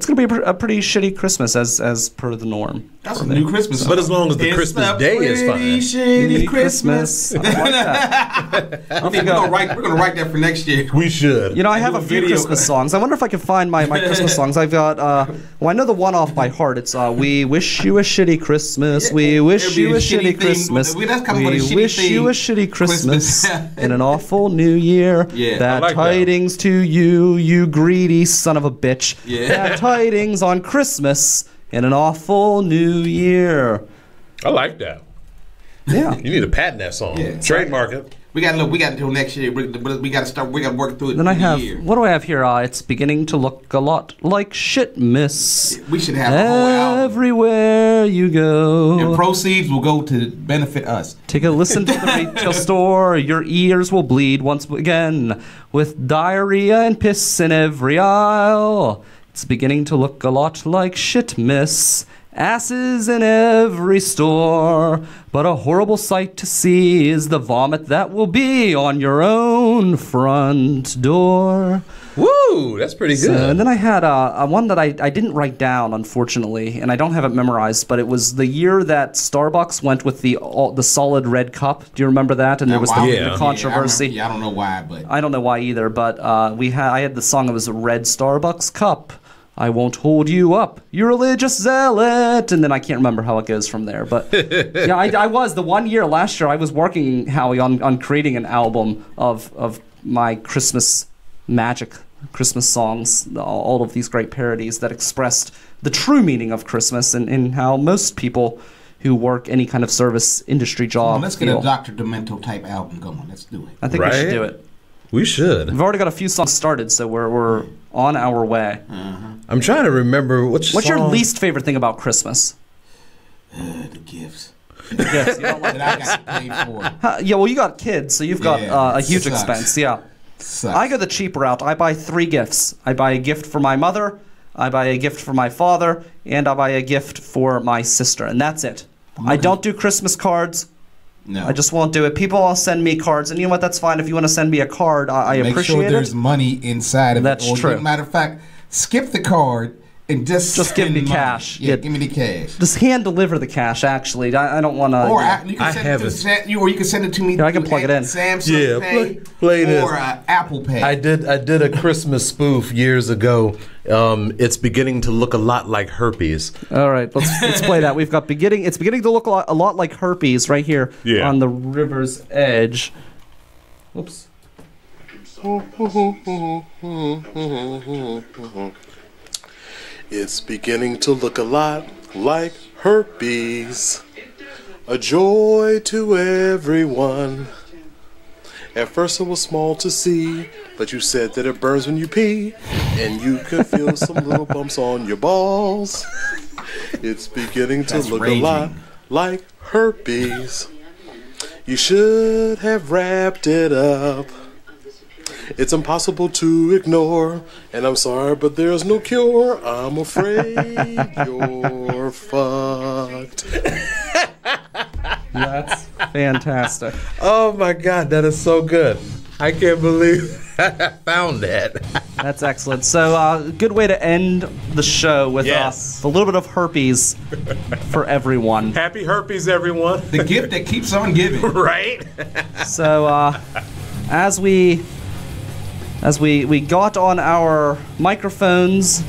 pretty shitty Christmas as per the norm. That's a new Christmas song. But as long as the Christmas day is fine. Shitty Christmas. I like that. We're gonna write that for next year. We should. I have a few Christmas songs. I wonder if I can find my Christmas songs. I've got, I know the one off by heart. It's We Wish You a Shitty Christmas. We wish you a shitty Christmas. We wish you a shitty Christmas and an awful new year. Yeah. Bad like tidings to you, you greedy son of a bitch. Yeah. Bad tidings on Christmas and an awful new year. I like that. Yeah. You need to patent that song. Yeah. Trademark it. We got until next year. We got to start. We got to work through it. Then I through the have, year. what do I have here? It's beginning to look a lot like shit, miss. We should have a whole album. Everywhere you go. And proceeds will go to benefit us. Take a listen to the retail store. Your ears will bleed once again with diarrhea and piss in every aisle. It's beginning to look a lot like shit, miss. Asses in every store. But a horrible sight to see is the vomit that will be on your own front door. Woo, that's pretty good. And then I had one that I didn't write down, unfortunately, and I don't have it memorized, but it was the year that Starbucks went with the solid red cup. Do you remember that? And there was the controversy. I don't know why, but I don't know why either, but I had the song. It was a red Starbucks cup. I won't hold you up, you religious zealot. And then I can't remember how it goes from there. But yeah, I was the one year last year I was working, Howie, on creating an album of my Christmas magic, Christmas songs, all of these great parodies that expressed the true meaning of Christmas and how most people who work any kind of service industry job let's get a Dr. Demento type album going. Let's do it. I think we should do it. We should. We've already got a few songs started, so we're on our way. I'm trying to remember What's your least favorite thing about Christmas? The gifts. Yes, you don't like that I got paid for. Yeah, well, you got kids, so you've got a huge sucks. expense. Yeah. Sucks. I go the cheap route. I buy 3 gifts. I buy a gift for my mother, I buy a gift for my father, and I buy a gift for my sister, and that's it. I don't do Christmas cards. No. I just won't do it. People all send me cards, and you know what? That's fine. If you want to send me a card, I appreciate it. Make sure there's money inside of That's it. true. Matter of fact, skip the card and just give me money. cash. Yeah, give me the cash. Just hand deliver the cash. Actually, I don't want to. Or you can send it to send it to me. Here, I can plug it in. Samsung Pay play this. or Apple Pay. I did a Christmas spoof years ago. It's beginning to look a lot like herpes. All right, let's play that. We've got it's beginning to look a lot like herpes right here on the river's edge. Oops. It's beginning to look a lot like herpes. A joy to everyone. At first it was small to see, but you said that it burns when you pee. and you can feel some little bumps on your balls. It's beginning to look a lot like herpes. You should have wrapped it up. It's impossible to ignore, and I'm sorry, but there's no cure. I'm afraid you're fucked. That's fantastic. Oh my God, that is so good. I can't believe I found that. That's excellent. So, good way to end the show with Yes. a little bit of herpes for everyone. Happy herpes, everyone. The gift that keeps on giving. Right? So, as we got on our microphones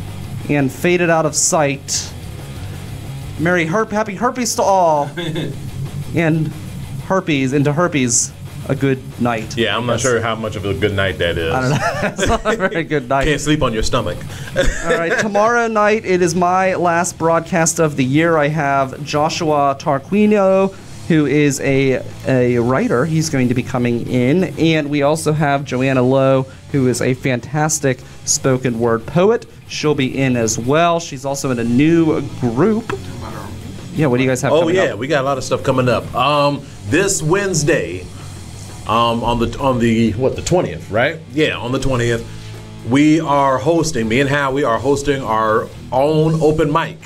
and faded out of sight, happy herpes to all, and herpes, a good night. Yeah, I'm not sure how much of a good night that is. I don't know. It's not a very good night. Can't sleep on your stomach. All right, tomorrow night it is my last broadcast of the year. I have Joshua Tarquino, who is a writer. He's going to be coming in. And we also have Joanna Lowe, who is a fantastic spoken word poet. She'll be in as well. She's also in a new group. Yeah, what do you guys have coming up? We got a lot of stuff coming up. This Wednesday, on the 20th, right? Yeah, on the 20th, we are hosting, me and Howie are hosting our own open mic.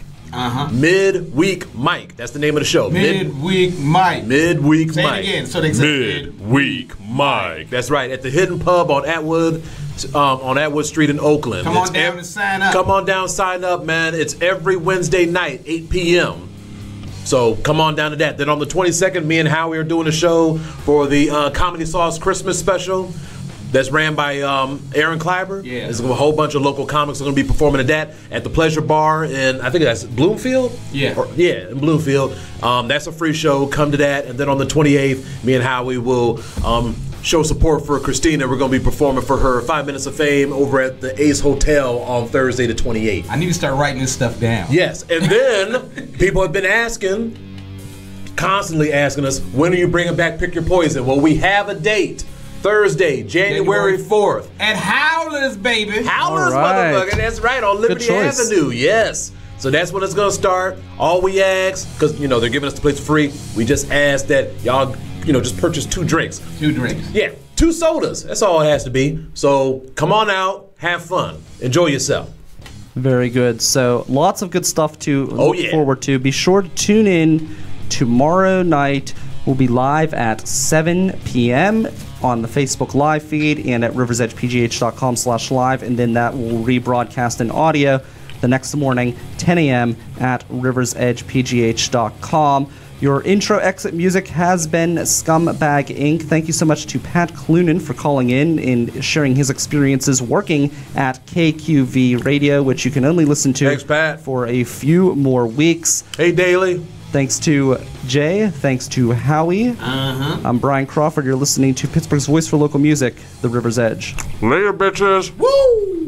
Midweek Mike. That's the name of the show. Midweek Mike. Midweek Say Mike. it again. So they say Midweek Mike. That's right. At the Hidden Pub on Atwood Street in Oakland. Come on down and sign up. Come on down, sign up, man. It's every Wednesday night, 8 p.m. So come on down to that. Then on the 22nd, me and Howie are doing a show for the Comedy Sauce Christmas special. That's ran by Aaron Kleiber. Yeah. There's a whole bunch of local comics are going to be performing at that at the Pleasure Bar in, I think that's Bloomfield? Yeah. In Bloomfield. That's a free show. Come to that. And then on the 28th, me and Howie will show support for Christina. We're going to be performing for her 5 Minutes of Fame over at the Ace Hotel on Thursday the 28th. I need to start writing this stuff down. Yes. And then people have been constantly asking us, when are you bringing back Pick Your Poison? Well, we have a date. Thursday, January 4th. At Howler's, baby. Howler's, right. motherfucker. That's right, on Liberty Avenue. Yes. So that's when it's going to start. All we ask, because, they're giving us the place free, we just ask that y'all, just purchase 2 drinks. 2 drinks. Yeah, 2 sodas. That's all it has to be. So come on out, have fun, enjoy yourself. Very good. So lots of good stuff to look forward to. Be sure to tune in tomorrow night. We'll be live at 7 p.m. on the Facebook Live feed and at riversedgepgh.com/live, and then that will rebroadcast in audio the next morning, 10 a.m. at riversedgepgh.com. Your intro exit music has been Scumbag Inc. Thank you so much to Pat Cloonan for calling in and sharing his experiences working at KQV Radio, which you can only listen to Thanks, Pat. for a few more weeks. Hey, Daily. Thanks to Jay. Thanks to Howie. I'm Brian Crawford. You're listening to Pittsburgh's voice for local music, The River's Edge. Later, bitches. Woo!